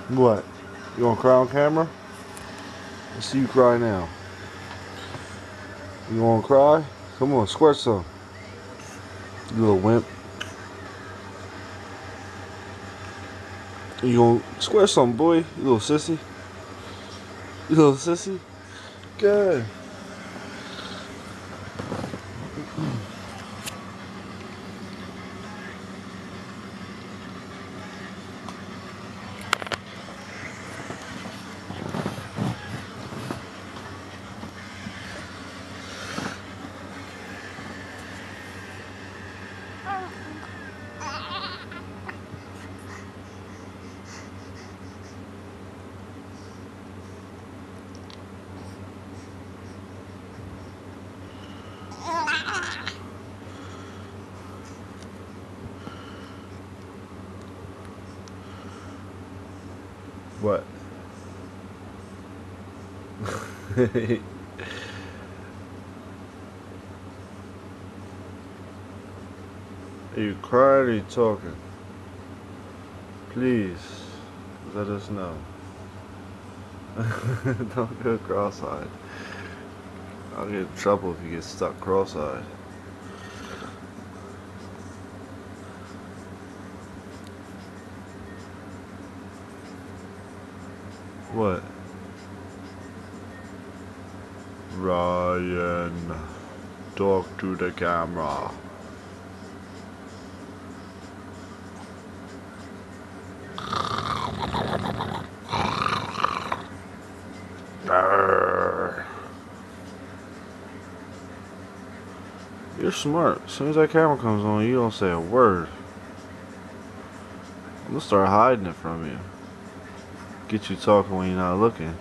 What? You gonna cry on camera? Let's see you cry now. You gonna cry? Come on, squirt some. You little wimp. You gonna squirt some, boy? You little sissy. You little sissy. Good. What? Are you crying or are you talking? Please, let us know. Don't go cross-eyed. I'll get in trouble if you get stuck cross-eyed. What? Ryan, talk to the camera. Arr. You're smart. As soon as that camera comes on, you don't say a word. I'm gonna start hiding it from you. Get you talking when you're not looking.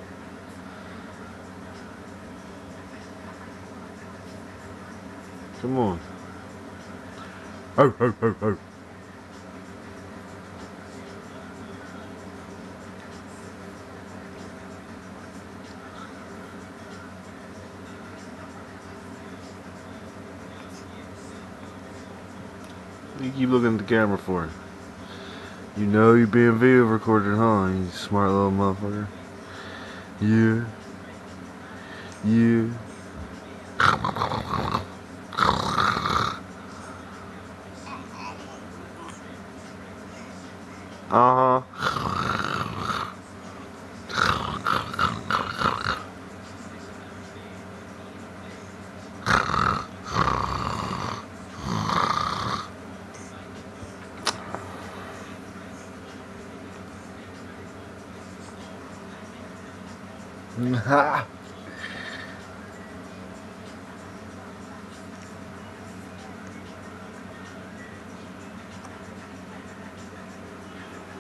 Come on. Arr, arr, arr, arr. What do you keep looking at the camera for? You know you're being video recorded, huh? You smart little motherfucker. Yeah. Yeah. Uh-huh.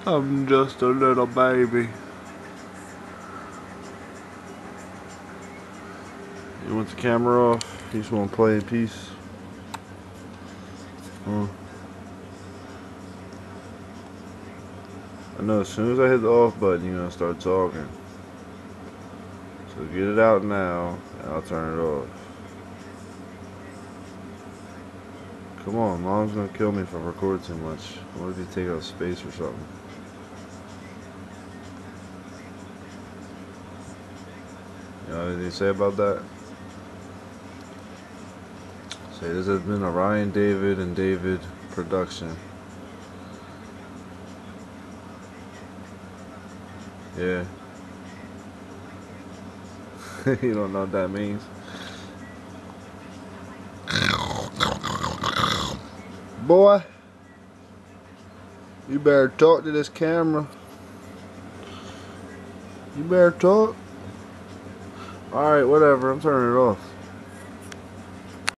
I'm just a little baby. You want the camera off? You just want to play in peace? Huh? I know as soon as I hit the off button, you're going to start talking. So get it out now, and I'll turn it off. Come on, Mom's going to kill me if I record too much. What if you take out space or something? You know anything to say about that? Say this has been a Ryan David and David production. Yeah. You don't know what that means? Boy, you better talk to this camera. You better talk. Alright, whatever. I'm turning it off.